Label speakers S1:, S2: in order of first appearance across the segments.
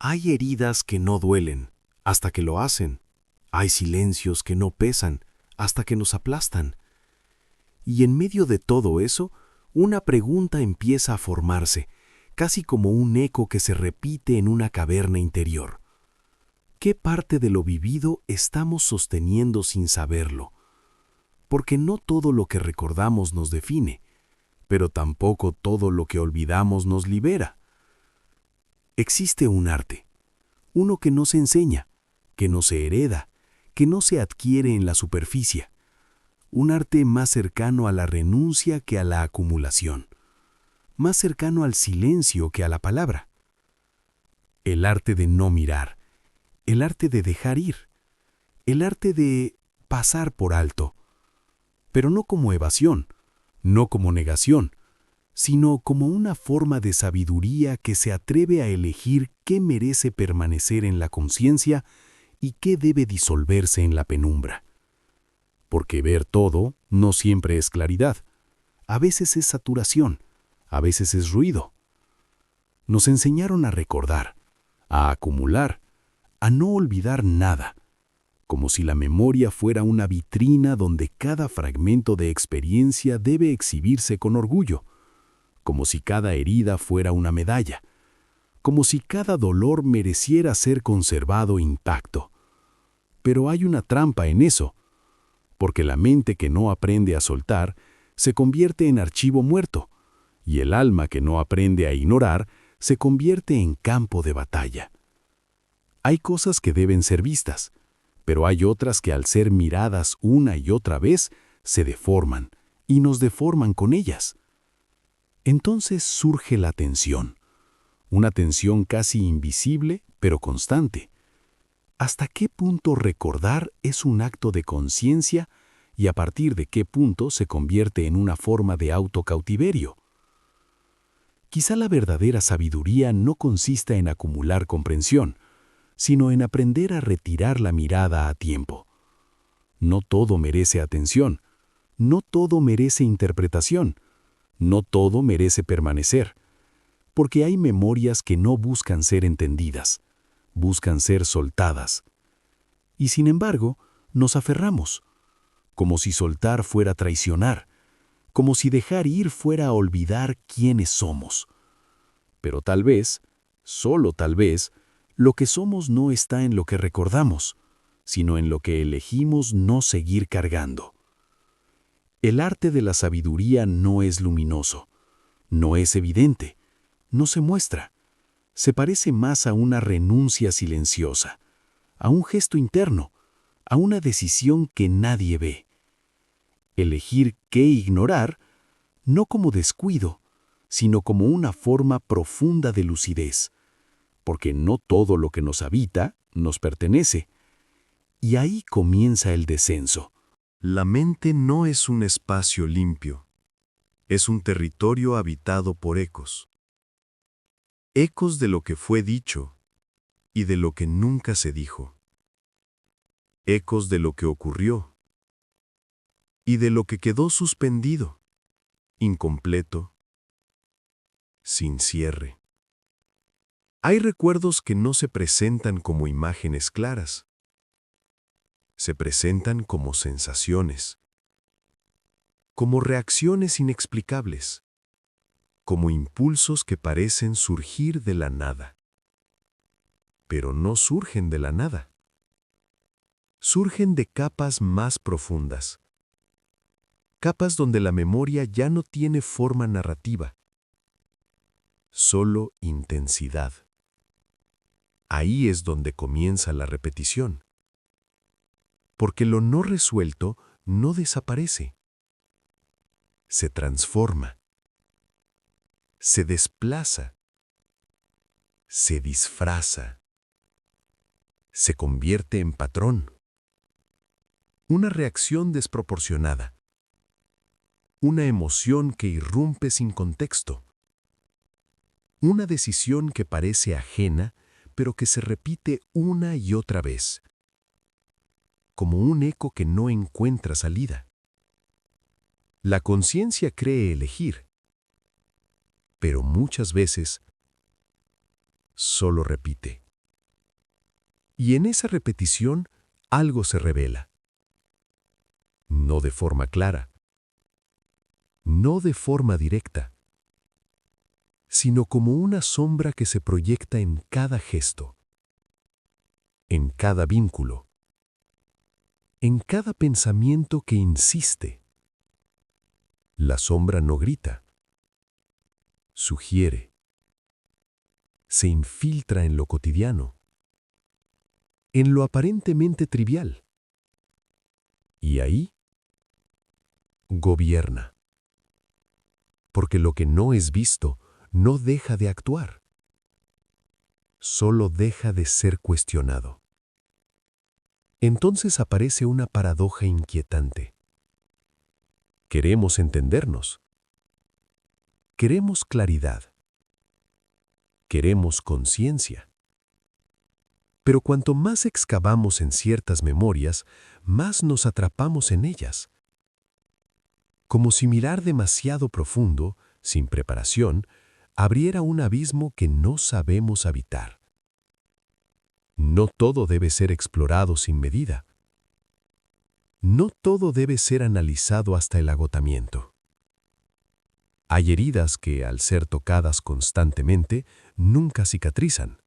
S1: Hay heridas que no duelen hasta que lo hacen. Hay silencios que no pesan hasta que nos aplastan. Y en medio de todo eso, una pregunta empieza a formarse, casi como un eco que se repite en una caverna interior. ¿Qué parte de lo vivido estamos sosteniendo sin saberlo? Porque no todo lo que recordamos nos define, pero tampoco todo lo que olvidamos nos libera. Existe un arte, uno que no se enseña, que no se hereda, que no se adquiere en la superficie. Un arte más cercano a la renuncia que a la acumulación, más cercano al silencio que a la palabra. El arte de no mirar, el arte de dejar ir, el arte de pasar por alto, pero no como evasión, no como negación, sino como una forma de sabiduría que se atreve a elegir qué merece permanecer en la conciencia y qué debe disolverse en la penumbra. Porque ver todo no siempre es claridad. A veces es saturación, a veces es ruido. Nos enseñaron a recordar, a acumular, a no olvidar nada, como si la memoria fuera una vitrina donde cada fragmento de experiencia debe exhibirse con orgullo, como si cada herida fuera una medalla, como si cada dolor mereciera ser conservado intacto. Pero hay una trampa en eso, porque la mente que no aprende a soltar se convierte en archivo muerto, y el alma que no aprende a ignorar se convierte en campo de batalla. Hay cosas que deben ser vistas, pero hay otras que al ser miradas una y otra vez se deforman, y nos deforman con ellas. Entonces surge la tensión, una tensión casi invisible, pero constante. ¿Hasta qué punto recordar es un acto de conciencia y a partir de qué punto se convierte en una forma de autocautiverio? Quizá la verdadera sabiduría no consista en acumular comprensión, sino en aprender a retirar la mirada a tiempo. No todo merece atención, no todo merece interpretación, no todo merece permanecer, porque hay memorias que no buscan ser entendidas, buscan ser soltadas. Y sin embargo, nos aferramos, como si soltar fuera traicionar, como si dejar ir fuera olvidar quiénes somos. Pero tal vez, solo tal vez, lo que somos no está en lo que recordamos, sino en lo que elegimos no seguir cargando. El arte de la sabiduría no es luminoso, no es evidente, no se muestra. Se parece más a una renuncia silenciosa, a un gesto interno, a una decisión que nadie ve. Elegir qué ignorar, no como descuido, sino como una forma profunda de lucidez, porque no todo lo que nos habita nos pertenece. Y ahí comienza el descenso.
S2: La mente no es un espacio limpio, es un territorio habitado por ecos. Ecos de lo que fue dicho y de lo que nunca se dijo. Ecos de lo que ocurrió y de lo que quedó suspendido, incompleto, sin cierre. Hay recuerdos que no se presentan como imágenes claras. Se presentan como sensaciones, como reacciones inexplicables, como impulsos que parecen surgir de la nada. Pero no surgen de la nada. Surgen de capas más profundas. Capas donde la memoria ya no tiene forma narrativa, solo intensidad. Ahí es donde comienza la repetición. Porque lo no resuelto no desaparece. Se transforma. Se desplaza. Se disfraza. Se convierte en patrón. Una reacción desproporcionada. Una emoción que irrumpe sin contexto. Una decisión que parece ajena, pero que se repite una y otra vez, como un eco que no encuentra salida. La conciencia cree elegir, pero muchas veces solo repite. Y en esa repetición algo se revela. No de forma clara, no de forma directa, sino como una sombra que se proyecta en cada gesto, en cada vínculo, en cada pensamiento que insiste. La sombra no grita, sugiere, se infiltra en lo cotidiano, en lo aparentemente trivial. Y ahí gobierna. Porque lo que no es visto no deja de actuar, solo deja de ser cuestionado. Entonces aparece una paradoja inquietante. Queremos entendernos. Queremos claridad. Queremos conciencia. Pero cuanto más excavamos en ciertas memorias, más nos atrapamos en ellas. Como si mirar demasiado profundo, sin preparación, abriera un abismo que no sabemos habitar. No todo debe ser explorado sin medida. No todo debe ser analizado hasta el agotamiento. Hay heridas que, al ser tocadas constantemente, nunca cicatrizan.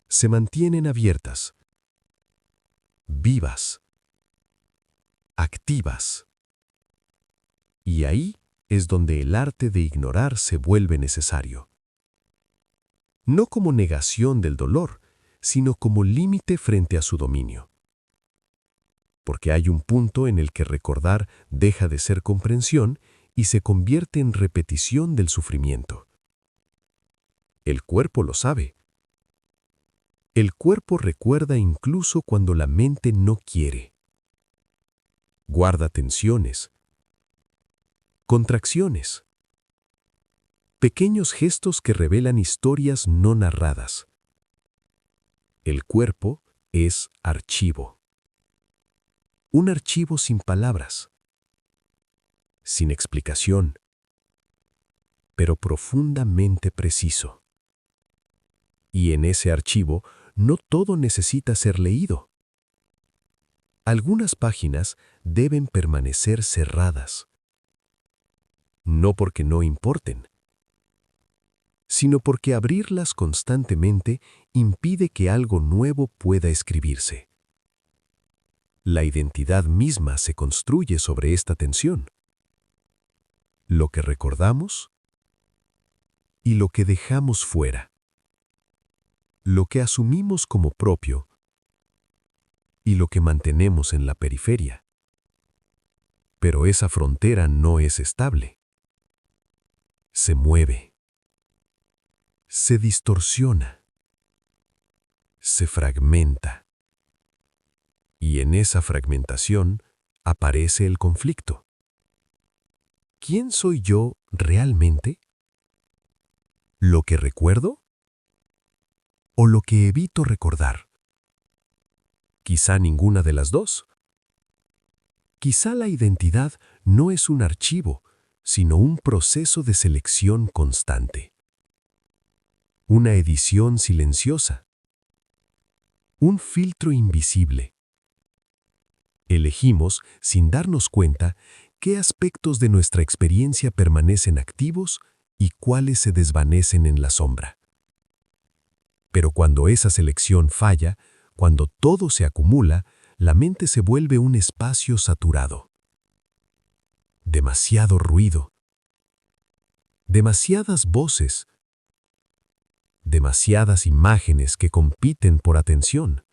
S2: Se mantienen abiertas, vivas, activas. Y ahí es donde el arte de ignorar se vuelve necesario. No como negación del dolor, sino como límite frente a su dominio. Porque hay un punto en el que recordar deja de ser comprensión y se convierte en repetición del sufrimiento. El cuerpo lo sabe. El cuerpo recuerda incluso cuando la mente no quiere. Guarda tensiones, contracciones, pequeños gestos que revelan historias no narradas. El cuerpo es archivo. Un archivo sin palabras, sin explicación, pero profundamente preciso. Y en ese archivo no todo necesita ser leído. Algunas páginas deben permanecer cerradas. No porque no importen, sino porque abrirlas constantemente impide que algo nuevo pueda escribirse. La identidad misma se construye sobre esta tensión. Lo que recordamos y lo que dejamos fuera. Lo que asumimos como propio y lo que mantenemos en la periferia. Pero esa frontera no es estable. Se mueve. Se distorsiona. Se fragmenta. Y en esa fragmentación aparece el conflicto. ¿Quién soy yo realmente? ¿Lo que recuerdo? ¿O lo que evito recordar? Quizá ninguna de las dos. Quizá la identidad no es un archivo, sino un proceso de selección constante. Una edición silenciosa. Un filtro invisible. Elegimos, sin darnos cuenta, qué aspectos de nuestra experiencia permanecen activos y cuáles se desvanecen en la sombra. Pero cuando esa selección falla, cuando todo se acumula, la mente se vuelve un espacio saturado. Demasiado ruido. Demasiadas voces. Demasiadas imágenes que compiten por atención.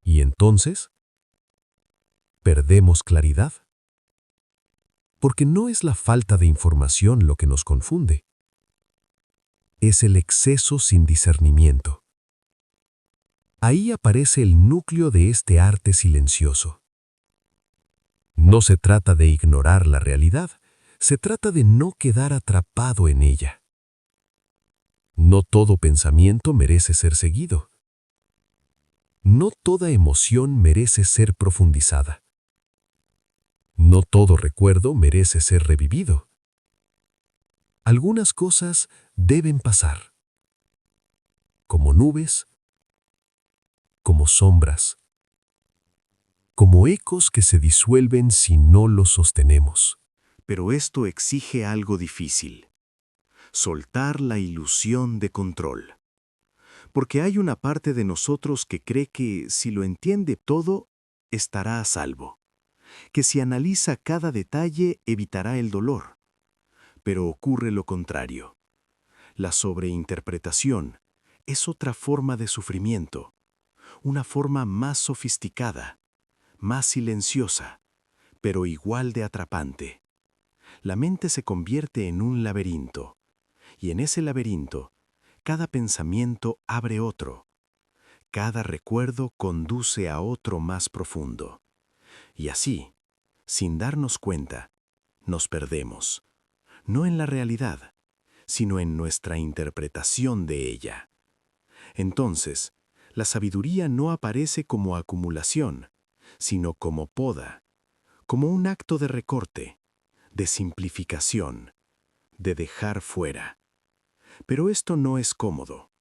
S2: Y entonces, perdemos claridad. Porque no es la falta de información lo que nos confunde. Es el exceso sin discernimiento. Ahí aparece el núcleo de este arte silencioso. No se trata de ignorar la realidad, se trata de no quedar atrapado en ella. No todo pensamiento merece ser seguido. No toda emoción merece ser profundizada. No todo recuerdo merece ser revivido. Algunas cosas deben pasar. Como nubes, como sombras, como ecos que se disuelven si no los sostenemos.
S1: Pero esto exige algo difícil: soltar la ilusión de control. Porque hay una parte de nosotros que cree que si lo entiende todo, estará a salvo, que si analiza cada detalle evitará el dolor. Pero ocurre lo contrario. La sobreinterpretación es otra forma de sufrimiento, una forma más sofisticada, más silenciosa, pero igual de atrapante. La mente se convierte en un laberinto, y en ese laberinto, cada pensamiento abre otro, cada recuerdo conduce a otro más profundo. Y así, sin darnos cuenta, nos perdemos, no en la realidad, sino en nuestra interpretación de ella. Entonces, la sabiduría no aparece como acumulación, sino como poda, como un acto de recorte, de simplificación, de dejar fuera. Pero esto no es cómodo,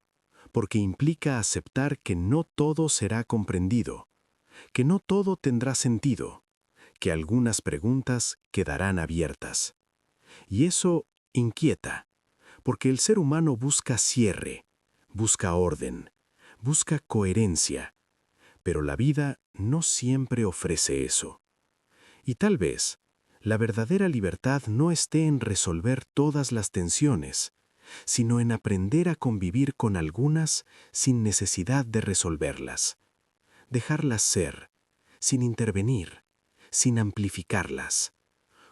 S1: porque implica aceptar que no todo será comprendido, que no todo tendrá sentido, que algunas preguntas quedarán abiertas. Y eso inquieta, porque el ser humano busca cierre, busca orden, busca coherencia, pero la vida no siempre ofrece eso. Y tal vez, la verdadera libertad no esté en resolver todas las tensiones, sino en aprender a convivir con algunas sin necesidad de resolverlas. Dejarlas ser, sin intervenir, sin amplificarlas,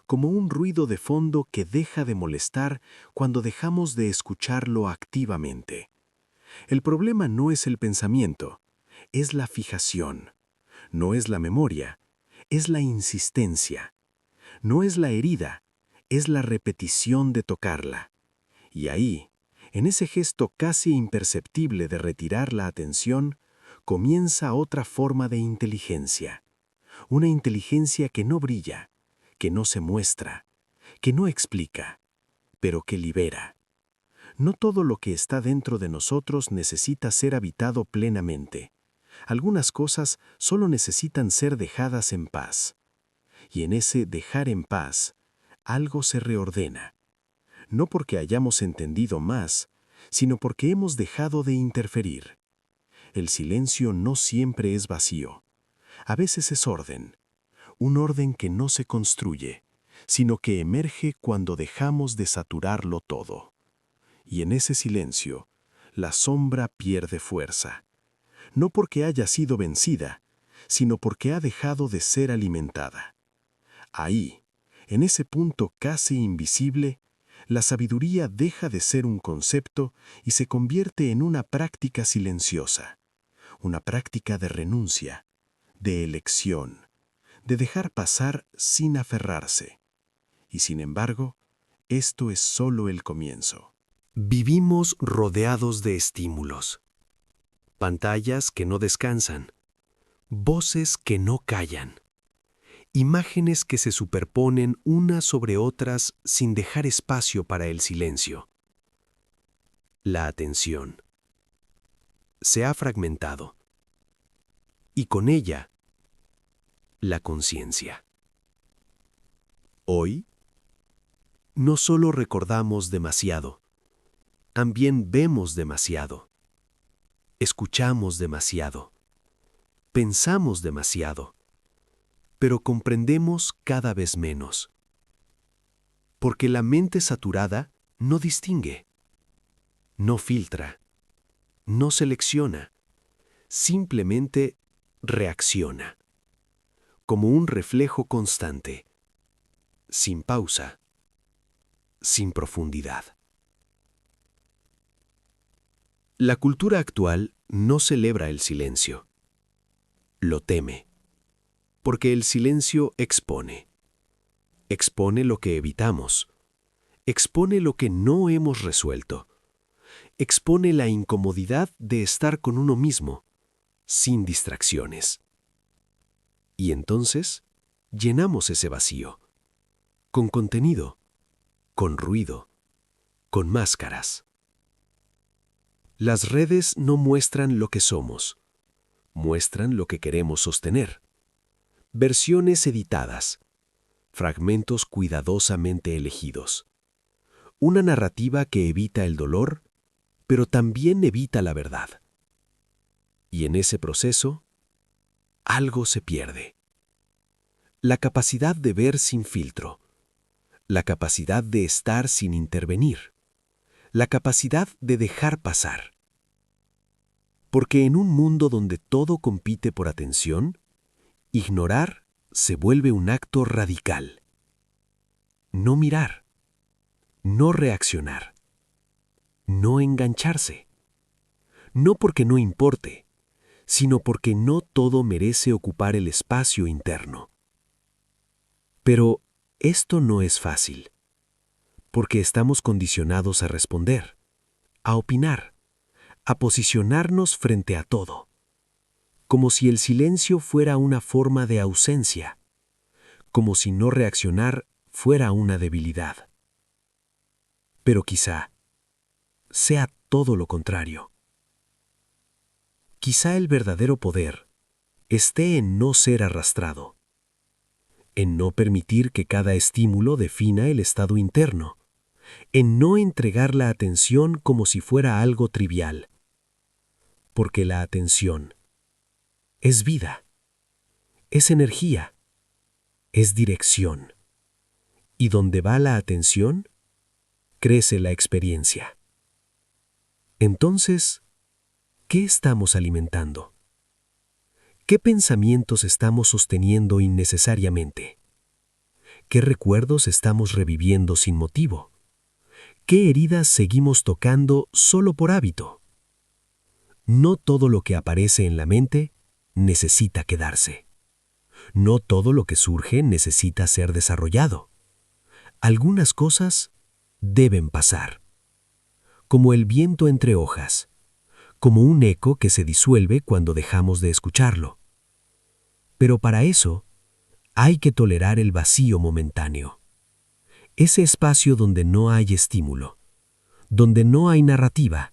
S1: como un ruido de fondo que deja de molestar cuando dejamos de escucharlo activamente. El problema no es el pensamiento, es la fijación. No es la memoria, es la insistencia. No es la herida, es la repetición de tocarla. Y ahí, en ese gesto casi imperceptible de retirar la atención, comienza otra forma de inteligencia. Una inteligencia que no brilla, que no se muestra, que no explica, pero que libera. No todo lo que está dentro de nosotros necesita ser habitado plenamente. Algunas cosas solo necesitan ser dejadas en paz. Y en ese dejar en paz, algo se reordena. No porque hayamos entendido más, sino porque hemos dejado de interferir. El silencio no siempre es vacío. A veces es orden. Un orden que no se construye, sino que emerge cuando dejamos de saturarlo todo. Y en ese silencio, la sombra pierde fuerza. No porque haya sido vencida, sino porque ha dejado de ser alimentada. Ahí, en ese punto casi invisible, la sabiduría deja de ser un concepto y se convierte en una práctica silenciosa, una práctica de renuncia, de elección, de dejar pasar sin aferrarse. Y sin embargo, esto es solo el comienzo. Vivimos rodeados de estímulos, pantallas que no descansan, voces que no callan, imágenes que se superponen unas sobre otras sin dejar espacio para el silencio. La atención se ha fragmentado y con ella la conciencia. Hoy, no solo recordamos demasiado, también vemos demasiado, escuchamos demasiado, pensamos demasiado, pero comprendemos cada vez menos. Porque la mente saturada no distingue, no filtra, no selecciona, simplemente reacciona, como un reflejo constante, sin pausa, sin profundidad. La cultura actual no celebra el silencio, lo teme, porque el silencio expone. Expone lo que evitamos, expone lo que no hemos resuelto, expone la incomodidad de estar con uno mismo, sin distracciones. Y entonces, llenamos ese vacío, con contenido, con ruido, con máscaras. Las redes no muestran lo que somos, muestran lo que queremos sostener. Versiones editadas, fragmentos cuidadosamente elegidos. Una narrativa que evita el dolor, pero también evita la verdad. Y en ese proceso, algo se pierde. La capacidad de ver sin filtro, la capacidad de estar sin intervenir, la capacidad de dejar pasar. Porque en un mundo donde todo compite por atención, ignorar se vuelve un acto radical. No mirar, no reaccionar, no engancharse. No porque no importe, sino porque no todo merece ocupar el espacio interno. Pero esto no es fácil, porque estamos condicionados a responder, a opinar, a posicionarnos frente a todo, como si el silencio fuera una forma de ausencia, como si no reaccionar fuera una debilidad. Pero quizá sea todo lo contrario. Quizá el verdadero poder esté en no ser arrastrado, en no permitir que cada estímulo defina el estado interno, en no entregar la atención como si fuera algo trivial. Porque la atención es vida, es energía, es dirección. Y donde va la atención, crece la experiencia. Entonces, ¿qué estamos alimentando? ¿Qué pensamientos estamos sosteniendo innecesariamente? ¿Qué recuerdos estamos reviviendo sin motivo? ¿Qué heridas seguimos tocando solo por hábito? No todo lo que aparece en la mente necesita quedarse. No todo lo que surge necesita ser desarrollado. Algunas cosas deben pasar. Como el viento entre hojas, como un eco que se disuelve cuando dejamos de escucharlo. Pero para eso, hay que tolerar el vacío momentáneo. Ese espacio donde no hay estímulo, donde no hay narrativa,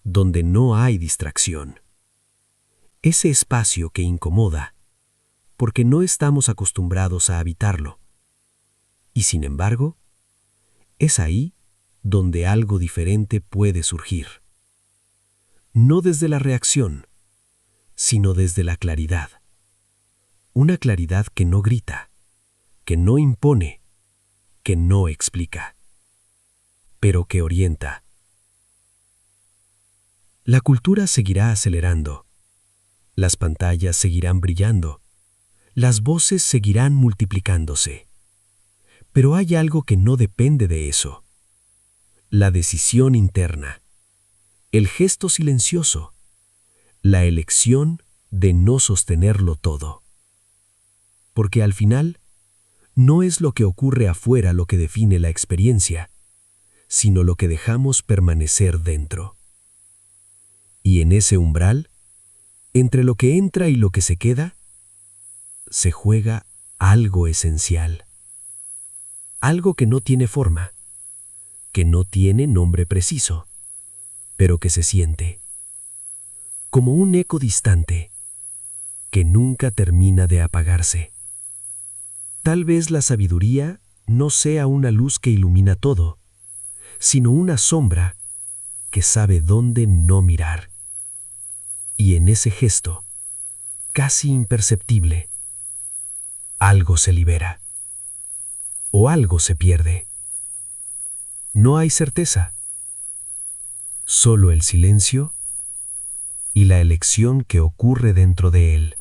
S1: donde no hay distracción. Ese espacio que incomoda, porque no estamos acostumbrados a habitarlo. Y sin embargo, es ahí donde algo diferente puede surgir. No desde la reacción, sino desde la claridad. Una claridad que no grita, que no impone, que no explica, pero que orienta. La cultura seguirá acelerando, las pantallas seguirán brillando, las voces seguirán multiplicándose. Pero hay algo que no depende de eso. La decisión interna, el gesto silencioso, la elección de no sostenerlo todo. Porque al final, no es lo que ocurre afuera lo que define la experiencia, sino lo que dejamos permanecer dentro. Y en ese umbral, entre lo que entra y lo que se queda, se juega algo esencial. Algo que no tiene forma, que no tiene nombre preciso, pero que se siente. Como un eco distante, que nunca termina de apagarse. Tal vez la sabiduría no sea una luz que ilumina todo, sino una sombra que sabe dónde no mirar. Y en ese gesto, casi imperceptible, algo se libera. O algo se pierde. No hay certeza. Solo el silencio y la elección que ocurre dentro de él.